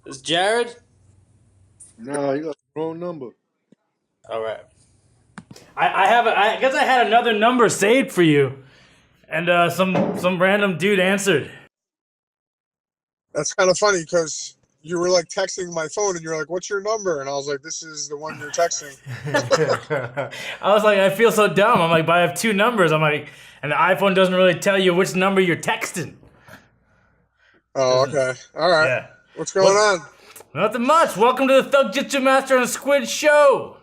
It's Jared. Nah, you got the wrong number. All right. I guess I had another number saved for you, and some random dude answered. That's kind of funny because you were like texting my phone and you're like, "What's your number?" And I was like, "This is the one you're texting." I was like, I feel so dumb. I'm like, but I have two numbers. I'm like, and the iPhone doesn't really tell you which number you're texting. Oh, okay. All right. Yeah. What's going on? Nothing much. Welcome to the Thug Jitsu Master and Squid Show.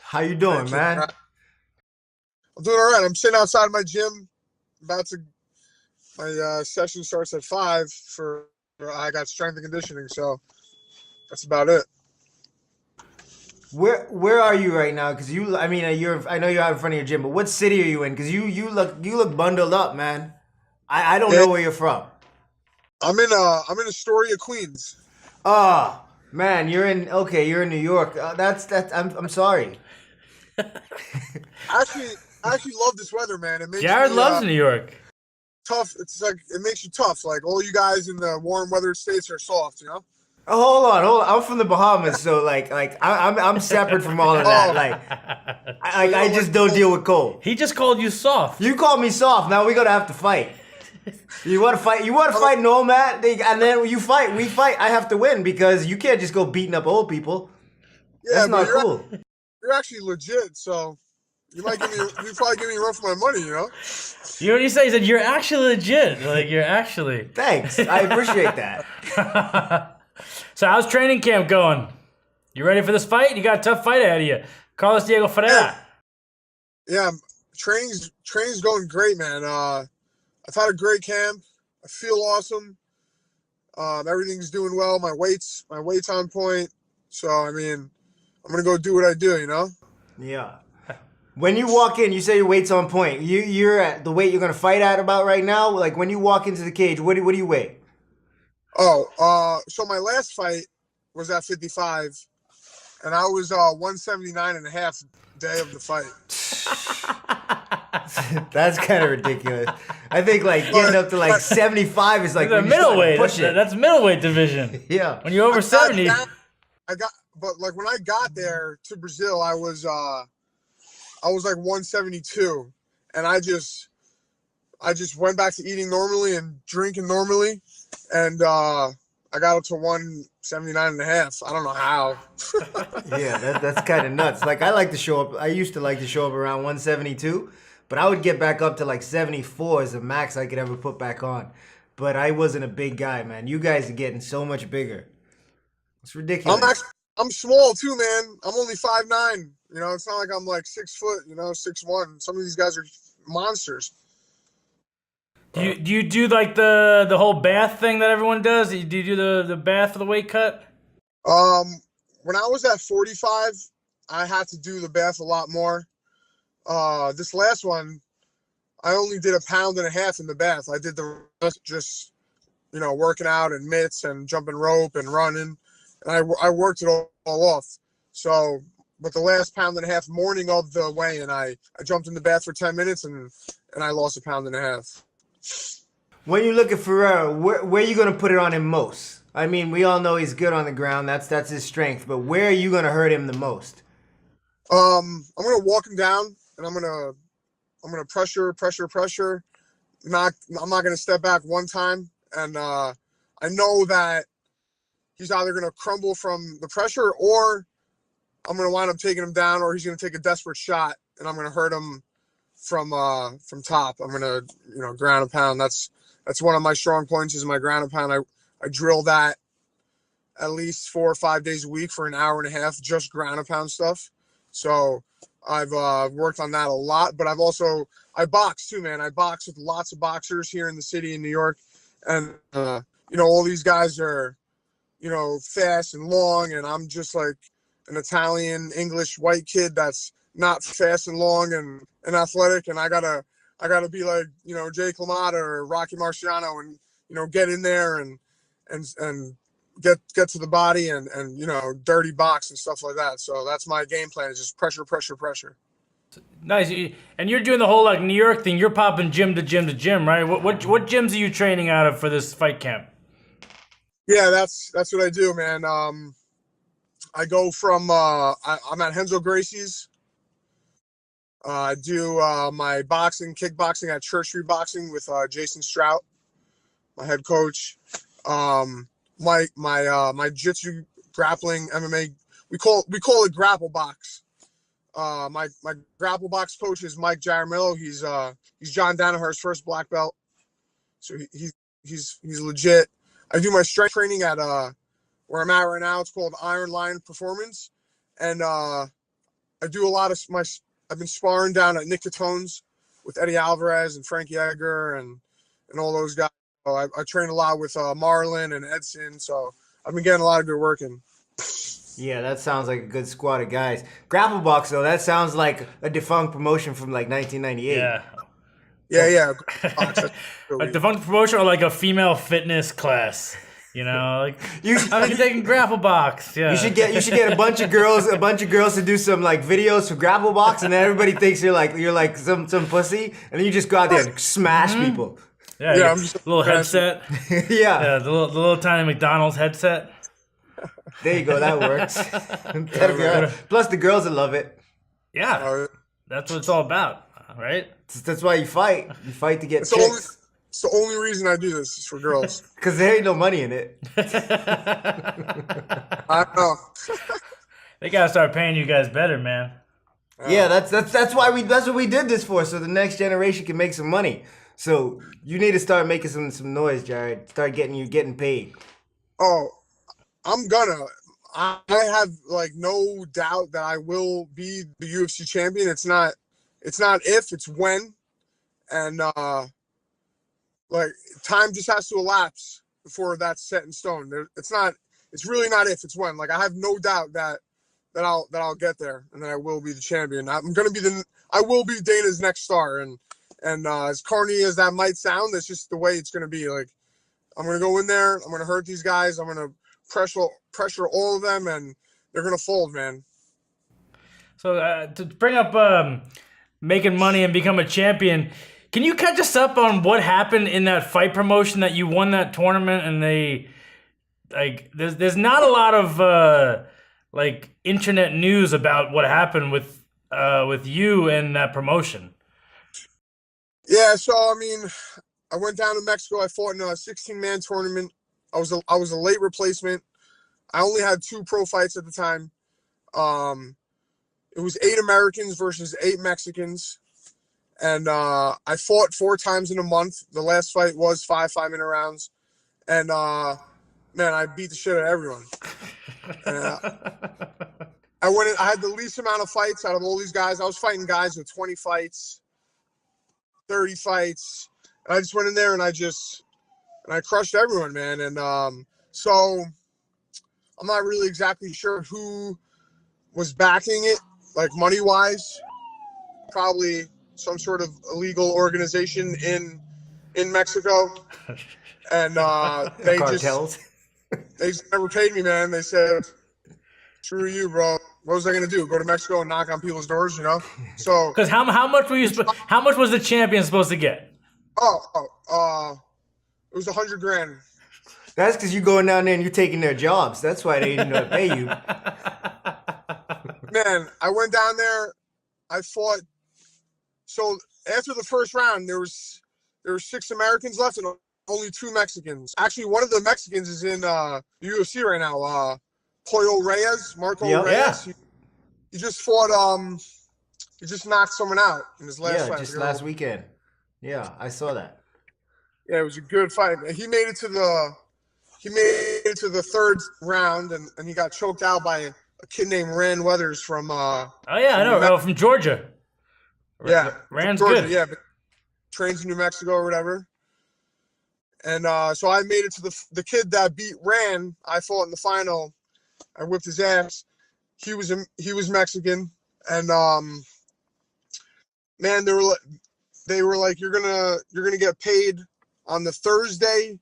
How you doing, man? I'm doing all right. I'm sitting outside my gym. About to. My session starts at 5 I got strength and conditioning, so that's about it. Where are you right now? Because I know you're out in front of your gym, but what city are you in? Because you look bundled up, man. I don't know where you're from. I'm in Astoria, Queens. Oh man, you're in New York. I'm sorry. I actually love this weather, man. It makes Jared me, loves New York. tough. It's like it makes you tough. Like all you guys in the warm weather states are soft, you know. Oh, hold on. I'm from the Bahamas, so I'm separate from all of that. I just don't deal with cold. He just called you soft. You called me soft. Now we're gonna have to fight. You want to fight? You want to fight Nomad? And then we fight. I have to win because you can't just go beating up old people. Yeah, That's not cool. You're actually legit, so you probably give me a run for my money, you know. You know what he said? He said, "You're actually legit. Like you're actually." Thanks. I appreciate that. So how's training camp going? You ready for this fight? You got a tough fight ahead of you. Carlos Diego Ferreira. Yeah, training's going great, man. I've had a great camp. I feel awesome. Everything's doing well. My weight's on point. So I mean, I'm gonna go do what I do, you know. Yeah. When you walk in, you say your weight's on point. You're at the weight you're gonna fight at about right now. Like when you walk into the cage, what do you weigh? Oh, so my last fight was at 55, and I was 179 and a half day of the fight. That's kind of ridiculous. I think getting up to 75 is the middleweight. That's middleweight division. Yeah. When you're over 70. But when I got there to Brazil, I was like 172, and I just went back to eating normally and drinking normally, and I got up to 179 and a half. I don't know how. Yeah, that's kind of nuts. I like to show up. I used to like to show up around 172, but I would get back up to 74 as the max I could ever put back on. But I wasn't a big guy, man. You guys are getting so much bigger. It's ridiculous. I'm small too, man. I'm only 5'9". You know, it's not like I'm 6 foot. You know, 6'1". Some of these guys are monsters. Do you do the whole bath thing that everyone does? Do you do the bath for the weight cut? When I was at 45, I had to do the bath a lot more. This last one, I only did 1.5 pounds in the bath. I did the rest just, working out and mitts and jumping rope and running. And I worked it all off. So, but the last 1.5 pounds morning of the weigh-in, I jumped in the bath for 10 minutes and I lost 1.5 pounds. When you look at Ferreira, where are you going to put it on him most? I mean, we all know he's good on the ground. That's his strength. But where are you going to hurt him the most? I'm going to walk him down, and I'm going to pressure. I'm not going to step back one time. And I know that he's either going to crumble from the pressure, or I'm going to wind up taking him down, or he's going to take a desperate shot, and I'm going to hurt him from top. I'm going to, ground and pound. That's one of my strong points is my ground and pound. I drill that at least 4 or 5 days a week for 1.5 hours, just ground and pound stuff. So I've worked on that a lot, but I box too, man. I box with lots of boxers here in the city in New York. And, all these guys are, fast and long, and I'm just like an Italian, English, white kid that's not fast and long and athletic, and I gotta be like Jake LaMotta or Rocky Marciano and get in there and get to the body and dirty box and stuff like that. So that's my game plan, is just pressure. Nice. And you're doing the whole New York thing. You're popping gym to gym to gym, right? What gyms are you training out of for this fight camp? Yeah, that's what I do, man. I go from I'm at Henzo Gracie's. I do my boxing, kickboxing at Church Street Boxing with Jason Strout, my head coach. My jiu-jitsu, grappling, MMA. We call it grapple box. My grapple box coach is Mike Jaramillo. He's John Danaher's first black belt, so he's legit. I do my strength training at where I'm at right now. It's called Iron Lion Performance, and I do a lot of my. I've been sparring down at Nick Catone's with Eddie Alvarez and Frankie Edgar and all those guys. So I train a lot with Marlon and Edson, so I've been getting a lot of good work in. Yeah, that sounds like a good squad of guys. Grapple Box, though, that sounds like a defunct promotion from like 1998. Yeah. Yeah. Like defunct promotion or like a female fitness class. You know, like I've been taking grapple box. Yeah. You should get a bunch of girls to do some like videos for grapple box, and then everybody thinks you're like some pussy, and then you just go out there and smash people. Yeah, I'm just a little headset. Yeah, the little tiny McDonald's headset. There you go, that works. That'll be all right. Plus the girls will love it. Yeah, that's what it's all about, right? That's why you fight. You fight to get It's chicks. the only reason I do this is for girls. Because there ain't no money in it. I know. They gotta start paying you guys better, man. Yeah, that's what we did this for, so the next generation can make some money. So you need to start making some noise, Jared. Start getting paid. Oh, I have like no doubt that I will be the UFC champion. It's not if, it's when. And like time just has to elapse before that's set in stone. It's really not if, it's when. Like I have no doubt that I'll get there and that I will be the champion. I will be Dana's next star, and as corny as that might sound, that's just the way it's gonna be. Like I'm gonna go in there, I'm gonna hurt these guys, I'm gonna pressure all of them, and they're gonna fold, man. So to bring up making money and become a champion, can you catch us up on what happened in that fight promotion that you won that tournament? And they like there's not a lot of like internet news about what happened with you and that promotion. Yeah, so I mean, I went down to Mexico. I fought in a 16-man tournament. I was a late replacement. I only had 2 pro fights at the time. It was 8 Americans versus 8 Mexicans. And I fought 4 times in a month. The last fight was 5 5-minute rounds. And, man, I beat the shit out of everyone. I had the least amount of fights out of all these guys. I was fighting guys with 20 fights, 30 fights. And I just went in there and I crushed everyone, man. And so I'm not really exactly sure who was backing it, like money-wise. Probably some sort of illegal organization in Mexico. And they Cartels. they never paid me, man. They said, screw you, bro. What was I gonna do? Go to Mexico and knock on people's doors, you know? So Because how much were you? How much was the champion supposed to get? It was $100,000. That's because you going down there and you're taking their jobs. That's why they didn't know to pay you. Man, I went down there. I fought. So after the first round, there were 6 Americans left and only 2 Mexicans. Actually, one of the Mexicans is in the UFC right now. Pollo Reyes, Marco Reyes. Yeah. He just fought. He just knocked someone out in his last fight. Just last weekend. Yeah, I saw that. Yeah, it was a good fight. He made it to the 3rd round, and he got choked out by a kid named Rand Weathers from. Oh yeah, I know. From Georgia. Yeah, Rand's Georgia, good. Yeah, but trains in New Mexico or whatever. And so I made it to the kid that beat Rand. I fought in the final. I whipped his ass. He was Mexican, and man, they were like, you're gonna get paid on the Thursday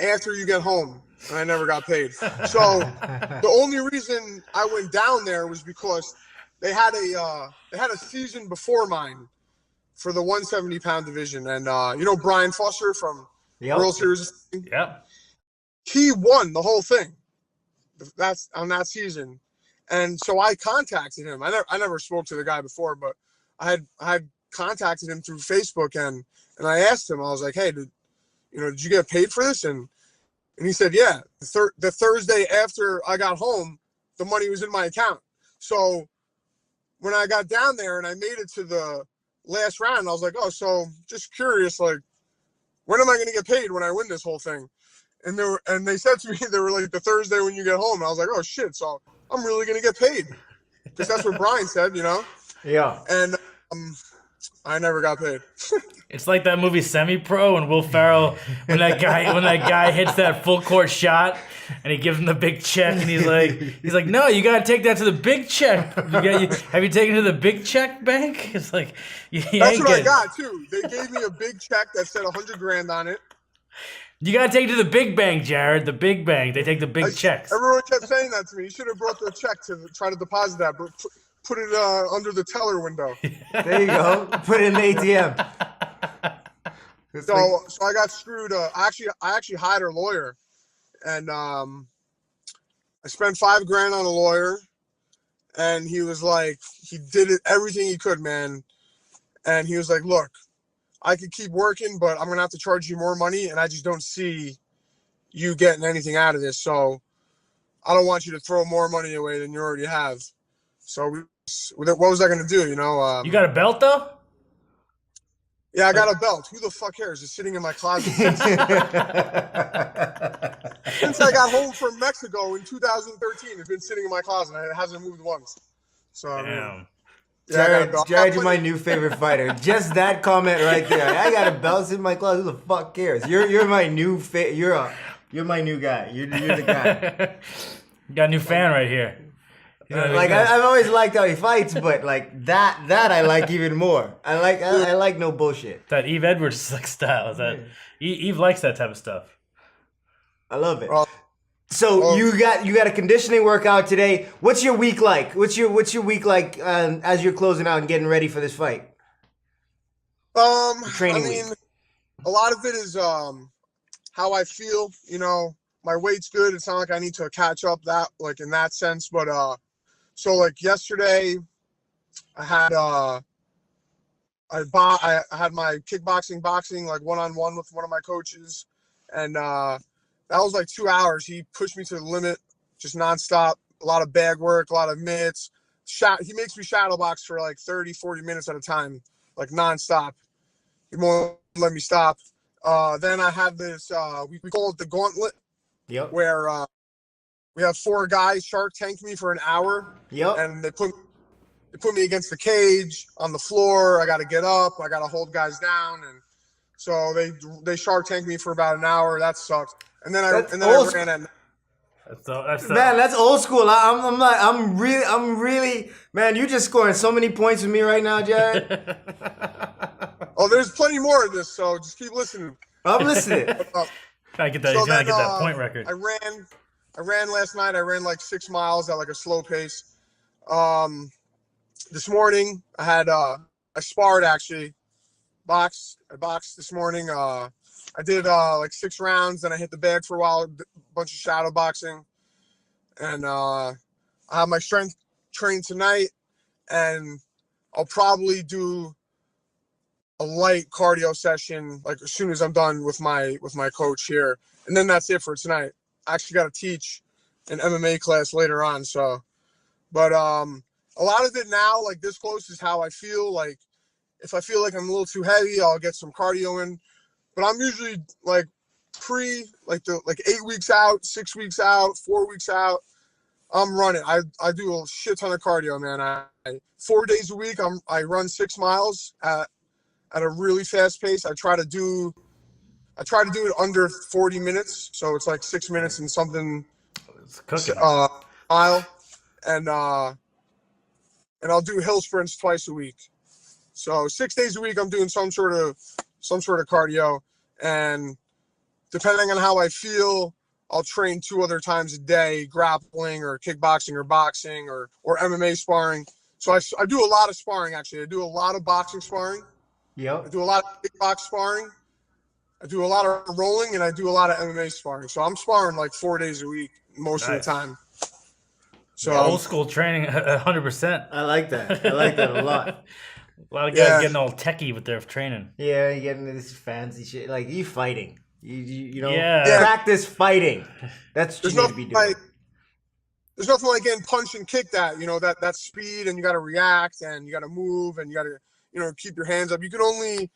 after you get home, and I never got paid. So the only reason I went down there was because they had a season before mine for the 170-pound division, and you know Brian Foster from Yep. World Series. Yep. he won the whole thing. That's on that season. And so I contacted him. I never spoke to the guy before, but I had contacted him through Facebook, and I asked him, I was like, hey, did you get paid for this? And he said, yeah. The Thursday after I got home, the money was in my account. So when I got down there and I made it to the last round, I was like, oh, so just curious, like, when am I going to get paid when I win this whole thing? And they said to me, they were like, the Thursday when you get home. And I was like, oh shit, so I'm really going to get paid, because that's what Brian said, Yeah. And I never got paid. It's like that movie Semi-Pro and Will Ferrell when that guy hits that full court shot and he gives him the big check and he's like, no, you gotta take that to the big check. Have you taken it to the big check bank? It's like That's what I got too. They gave me a big check that said $100,000 on it. You gotta take it to the big bank, Jared. The big bank. They take the big checks. Everyone kept saying that to me. You should have brought the check to try to deposit that, but put it under the teller window. There you go. Put it in the ATM. So I got screwed. I actually hired a lawyer, and I spent $5,000 on a lawyer, and he was like, he did everything he could, man, and he was like, look, I could keep working, but I'm gonna have to charge you more money, and I just don't see you getting anything out of this. So I don't want you to throw more money away than you already have. So what was I gonna do? You got a belt though? Yeah, I got a belt. Who the fuck cares? It's sitting in my closet. Since I got home from Mexico in 2013, it's been sitting in my closet. It hasn't moved once. So Damn. yeah, Jared, you're my new favorite fighter. Just that comment right there. I got a belt in my closet. Who the fuck cares? You're my new you're my new guy. You're the guy. You got a new fan right here. Like I've always liked how he fights, but like that I like even more. I like no bullshit. That Eve Edwards like style. Is that Eve likes that type of stuff. I love it. So you got a conditioning workout today. What's your week like? What's your week like as you're closing out and getting ready for this fight? Training week. A lot of it is how I feel. My weight's good. It's not like I need to catch up that like in that sense, but so like yesterday, I had I had my kickboxing, boxing like one-on-one with one of my coaches, and that was like 2 hours. He pushed me to the limit, just nonstop. A lot of bag work, a lot of mitts. He makes me shadow box for like 30, 40 minutes at a time, like nonstop. He won't let me stop. Then I have this we call it the gauntlet, where we have 4 guys Shark Tank me for an hour. Yep. And they put me against the cage on the floor. I got to get up. I got to hold guys down, and so they Shark Tank me for about an hour. That sucks. And then I ran at. Man, that's old school. I'm really man. You just scoring so many points with me right now, Jared. Oh, there's plenty more of this, so just keep listening. I'm listening. Gotta get that. You gotta get that point record. I ran last night. I ran like 6 miles at like a slow pace. This morning I had I sparred actually. I boxed this morning. I did like 6 rounds, then I hit the bag for a while, a bunch of shadow boxing. And I have my strength train tonight, and I'll probably do a light cardio session like as soon as I'm done with my coach here. And then that's it for tonight. I actually got to teach an MMA class later on. So, but a lot of it now, like this close, is how I feel. Like if I feel like I'm a little too heavy, I'll get some cardio in. But I'm usually like 8 weeks out, 6 weeks out, 4 weeks out. I'm running. I do a shit ton of cardio, man. I 4 days a week. I run 6 miles at a really fast pace. I try to do it under 40 minutes, so it's like 6 minutes and something mile, and I'll do hill sprints twice a week. So 6 days a week, I'm doing some sort of cardio, and depending on how I feel, I'll train 2 other times a day, grappling or kickboxing or boxing or MMA sparring. So I do a lot of sparring actually. I do a lot of boxing sparring. Yep. I do a lot of kickbox sparring. I do a lot of rolling and I do a lot of MMA sparring. So I'm sparring like 4 days a week most of the time. So Old school training, 100%. I like that. I like that a lot. A lot of guys getting all techie with their training. Yeah, you getting this fancy shit. Like, you fighting. You know, Yeah. practice fighting. That's what you need to be doing. There's nothing like getting punched and kicked at, you know, that speed, and you got to react and you got to move and you got to, you know, keep your hands up. You can only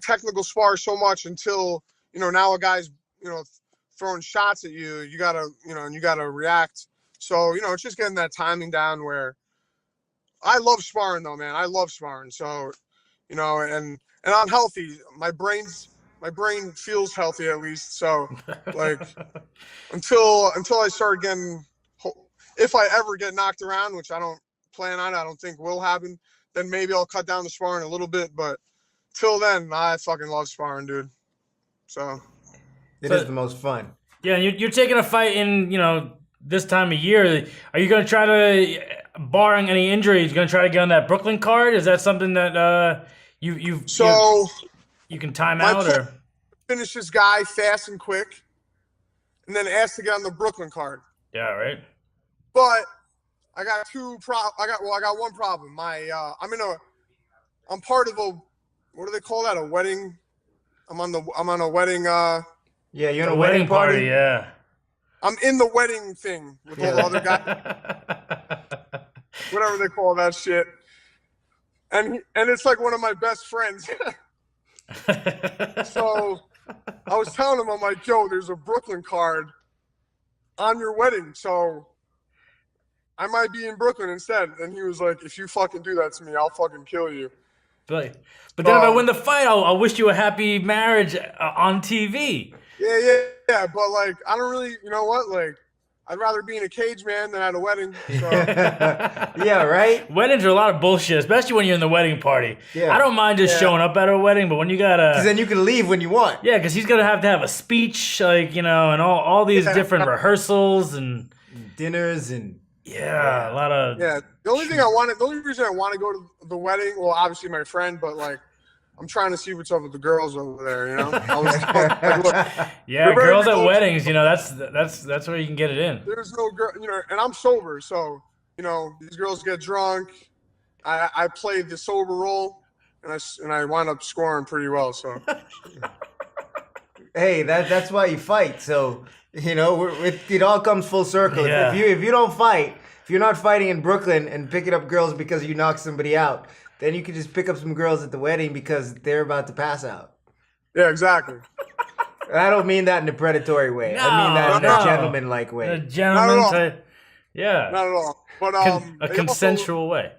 technical spar so much until, you know, now a guy's, you know, throwing shots at you. You got to, you know, and you got to react. So, you know, it's just getting that timing down where I love sparring though, man. I love sparring. So, you know, and I'm healthy. My brain feels healthy at least. So like until I start getting, if I ever get knocked around, which I don't plan on, I don't think will happen, then maybe I'll cut down the sparring a little bit. But till then, I fucking love sparring, dude. So it is the most fun. Yeah, you're taking a fight in, you know, this time of year. Are you going to try to, barring any injuries, going to try to get on that Brooklyn card? Is that something that you can time out or finish this guy fast and quick, and then ask to get on the Brooklyn card? Yeah, right. But I got one problem. I'm part of a, what do they call that? A wedding. I'm on a wedding. Yeah, you're in A a wedding party. Yeah. I'm in the wedding thing with all the other guys. Whatever they call that shit. And it's like one of my best friends. So I was telling him, I'm like, yo, there's a Brooklyn card on your wedding. So I might be in Brooklyn instead. And he was like, if you fucking do that to me, I'll fucking kill you. But then if I win the fight, I'll wish you a happy marriage on TV. Yeah. But like, I don't really, you know what? Like, I'd rather be in a cage, man, than at a wedding. So. Yeah, right? Weddings are a lot of bullshit, especially when you're in the wedding party. Yeah. I don't mind just showing up at a wedding, but when you gotta... Because then you can leave when you want. Yeah, because he's gonna have to have a speech, like, you know, and all these different rehearsals and... Dinners and... Yeah, a lot of... Yeah, the only reason I want to go to the wedding, well, obviously my friend, but like, I'm trying to see what's up with the girls over there, you know? Yeah, girls at weddings, you know, that's where you can get it in. There's no girl, you know, and I'm sober, so, you know, these girls get drunk. I played the sober role, and I wind up scoring pretty well, so. Hey, that's why you fight, so, you know, it all comes full circle. Yeah. If you don't fight, if you're not fighting in Brooklyn and picking up girls because you knocked somebody out, then you can just pick up some girls at the wedding because they're about to pass out. Yeah, exactly. I don't mean that in a predatory way. No, I mean that in no. a gentleman-like way. A gentleman type... Yeah. Not at all. But A consensual way.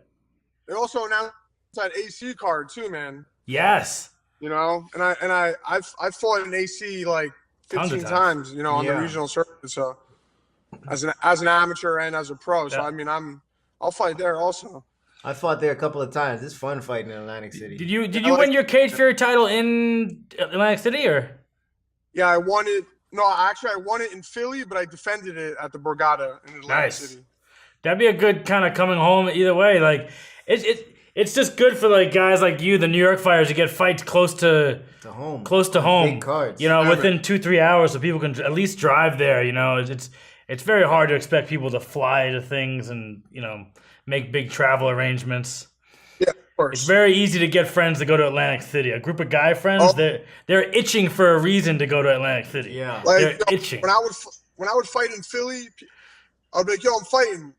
They also announced that AC card too, man. Yes. You know, and I've fought an AC like 15 times, you know, on the regional circuit. So as an amateur and as a pro, so I mean, I'll fight there also. I fought there a couple of times. It's fun fighting in Atlantic City. Did you win your Cage Fury title in Atlantic City or? Yeah, I won it. No, actually, I won it in Philly, but I defended it at the Borgata in Atlantic City. That'd be a good kind of coming home either way. Like it's just good for like guys like you, the New York fighters, to get fights close to home. Big cards. You know, within 2-3 hours, so people can at least drive there. You know, it's very hard to expect people to fly to things and, you know, make big travel arrangements. Yeah, of course. It's very easy to get friends to go to Atlantic City. A group of guy friends, they're itching for a reason to go to Atlantic City. Yeah, like, they're itching. When I would fight in Philly, I'd be like, "Yo, I'm fighting,"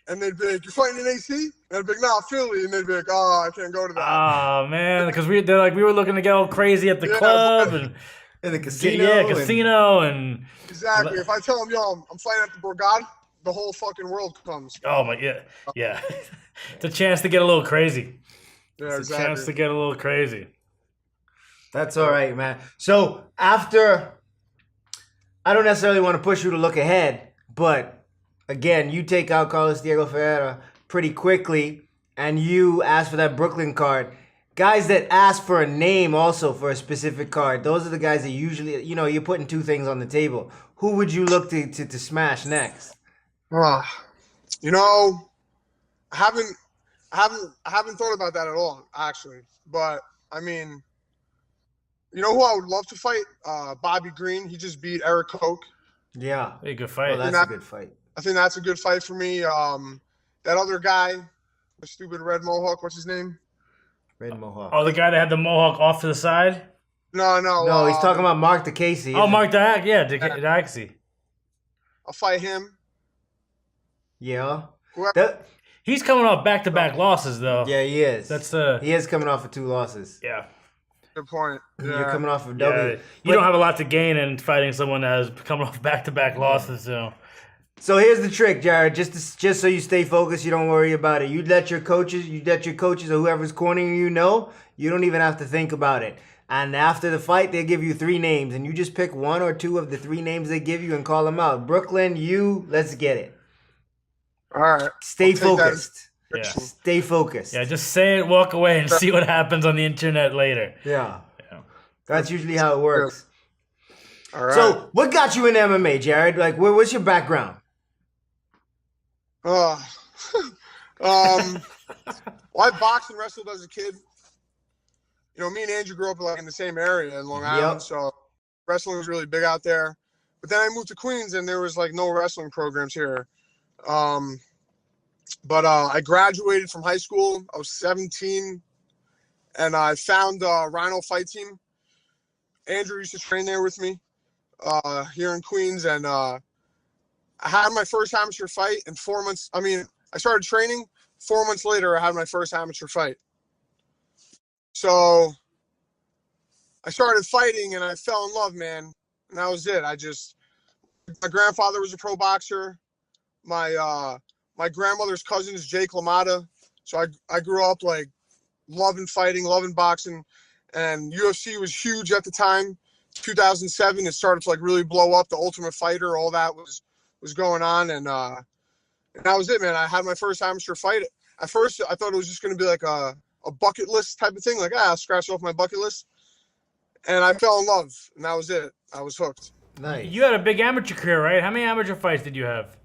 and they'd be like, "You're fighting in AC?" And I'd be like, "Nah, Philly," and they'd be like, "Oh, I can't go to that." Oh man, because we were looking to get all crazy at the club and in the casino. Yeah, casino and exactly. If I tell them, "Yo, I'm fighting at the Borgata," the whole fucking world comes. Oh my, yeah. It's a chance to get a little crazy. Yeah, it's a chance to get a little crazy. That's all right, man. So after, I don't necessarily want to push you to look ahead, but again, you take out Carlos Diego Ferreira pretty quickly, and you ask for that Brooklyn card. Guys that ask for a name also for a specific card, those are the guys that usually, you know, you're putting two things on the table. Who would you look to smash next? You know, I haven't thought about that at all, actually. But I mean, You know who I would love to fight? Bobby Green. He just beat Eric Koch. Yeah. Hey, good fight. Well, that's a good fight. I think that's a good fight for me. That other guy, the stupid red mohawk, what's his name? Red Mohawk. Oh, the guy that had the mohawk off to the side? No. No, he's talking about Mark DeCasey. Oh, Mark Diak. Yeah, Diaksy. I'll fight him. Yeah. Whoever. He's coming off back-to-back losses, though. Yeah, he is. That's He is coming off of 2 losses. yeah. Good point. Yeah. You're coming off of Yeah, W. you don't have a lot to gain in fighting someone that has coming off back-to-back losses. So here's the trick, Jared. Just so you stay focused, you don't worry about it. You let your coaches or whoever's cornering you know. You don't even have to think about it. And after the fight, they give you 3 names, and you just pick 1 or 2 of the 3 names they give you and call them out. Brooklyn, let's get it. All right. Stay I'll take that as focused. Yeah. Stay focused. Yeah, just say it, walk away, and see what happens on the internet later. Yeah. Yeah. That's usually how it works. All right. So, what got you in MMA, Jared? Like, what's your background? Well, I boxed and wrestled as a kid. You know, me and Andrew grew up like in the same area in Long Island, so wrestling was really big out there. But then I moved to Queens, and there was like no wrestling programs here. But I graduated from high school. I was 17, and I found Rhino Fight Team. Andrew used to train there with me here in Queens, and I had my first amateur fight in 4 months. I mean, I started training. 4 months later, I had my first amateur fight. So I started fighting, and I fell in love, man. And that was it. My grandfather was a pro boxer. My grandmother's cousin is Jake LaMotta. So I grew up like loving fighting, loving boxing, and UFC was huge at the time. 2007, it started to like really blow up. The Ultimate Fighter, all that was going on, and that was it, man. I had my first amateur fight. At first, I thought it was just going to be like a bucket list type of thing, like I'll scratch off my bucket list. And I fell in love, and that was it. I was hooked. Nice. You had a big amateur career, right? How many amateur fights did you have?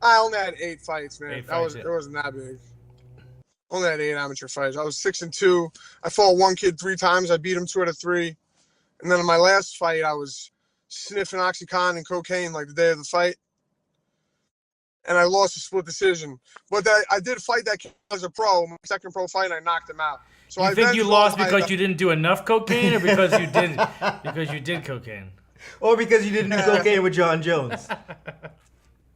I only had 8 fights, man. Eight fights, yeah. It wasn't that big. Only had 8 amateur fights. I was 6-2. I fought one kid 3 times. I beat him 2 out of 3. And then in my last fight, I was sniffing OxyContin and cocaine like the day of the fight. And I lost a split decision. But I did fight that kid as a pro. My second pro fight, and I knocked him out. So You I think you avenged lost all my- because you didn't do enough cocaine, or because you did cocaine? Or because you didn't do cocaine with John Jones.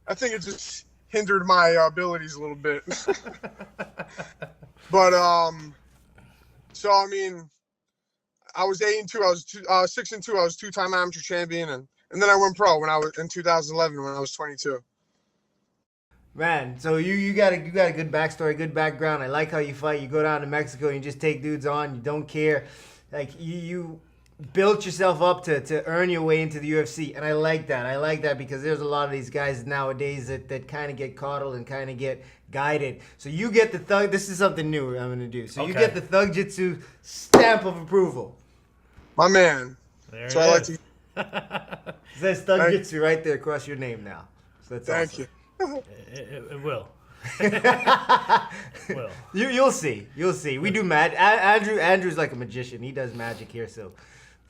I think it just hindered my abilities a little bit. But so I mean, I was 8-2. I was 6-2. I was 2-time amateur champion, and then I went pro when I was in 2011 when I was 22. Man, so you got a good backstory, good background. I like how you fight. You go down to Mexico and you just take dudes on. You don't care. Like you built yourself up to earn your way into the UFC, and I like that. I like that because there's a lot of these guys nowadays that kind of get coddled and kind of get guided. So you get the thug. This is something new I'm gonna do. So you Okay. get the Thug Jitsu stamp of approval. My man. There So it I like is. to It says Thug Thank- Jitsu right there across your name now. So that's thank awesome. you. It will. Will. You'll see. You'll see. We do magic. Andrew's like a magician. He does magic here. So,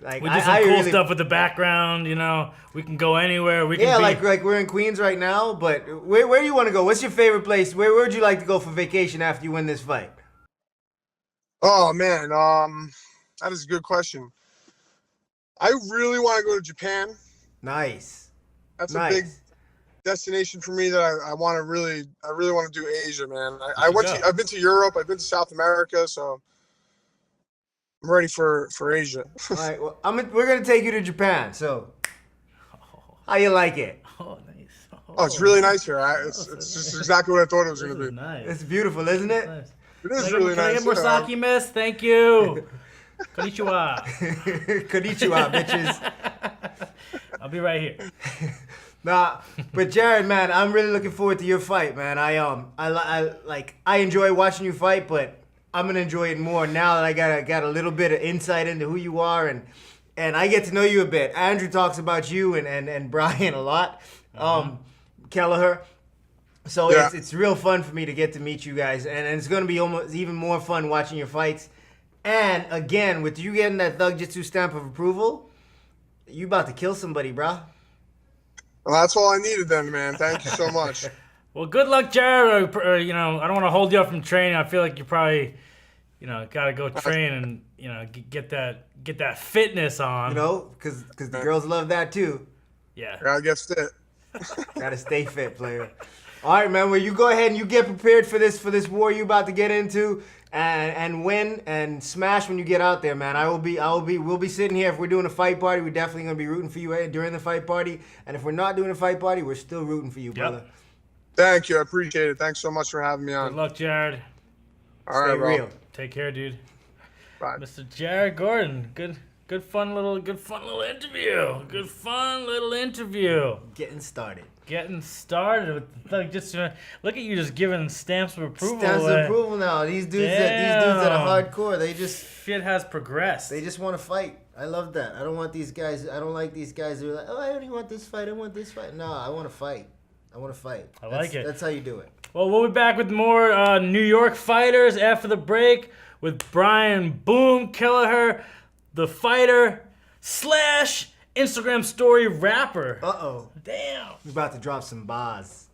like, We do some cool stuff with the background. You know, we can go anywhere. We can Yeah, be, like we're in Queens right now. But where do you want to go? What's your favorite place? Where would you like to go for vacation after you win this fight? Oh man, that is a good question. I really want to go to Japan. Nice. That's Nice. a big destination for me that I want to really want to do Asia, man. You go. I've been to Europe, I've been to South America, so I'm ready for Asia. All right. Well, we're gonna take you to Japan. So, how you like it? Oh, nice. Oh, it's really nice here. It's just exactly what I thought it was This going to is be. nice. It's beautiful, isn't it? Nice. It is Can I really get, can I nice. get more yeah. sake, miss? Thank you. Konnichiwa. Konnichiwa, bitches. I'll be right here. Nah, but Jared, man, I'm really looking forward to your fight, man. I enjoy watching you fight, but I'm gonna enjoy it more now that I got a little bit of insight into who you are and I get to know you a bit. Andrew talks about you and Brian a lot, Kelleher. So Yeah. it's real fun for me to get to meet you guys, and it's gonna be almost even more fun watching your fights. And again, with you getting that Thug Jitsu stamp of approval, you about to kill somebody, bro. Well, that's all I needed then, man. Thank you so much. Well, good luck, Jared. Or, you know, I don't want to hold you up from training. I feel like you probably, you know, got to go train and, you know, get that fitness on. You know, because the girls love that too. Yeah. I guess it. Gotta stay fit, player. All right, man. Well, you go ahead and you get prepared for this war you about to get into, and win and smash when you get out there, man. We'll be sitting here. If we're doing a fight party, we're definitely gonna be rooting for you during the fight party. And if we're not doing a fight party, we're still rooting for you, brother. Thank you. I appreciate it. Thanks so much for having me Good on. luck, Jared. All Stay right, bro. real. Take care, dude. Bye. Mr. Jared Gordon. Good fun little interview. Good fun little interview. Getting started. Getting started with like just look at you just giving stamps of approval. Stamps of away. approval now. These dudes that are hardcore, they just Shit has progressed. want to fight. I love that. I don't want these guys. I don't like these guys who are like, oh, I only want this fight. I want this fight. No, I want to fight. I like it. That's how you do it. Well, we'll be back with more New York fighters after the break with Brian Boom Kelleher, the fighter / Instagram story rapper. Uh-oh. Damn. We're about to drop some bars.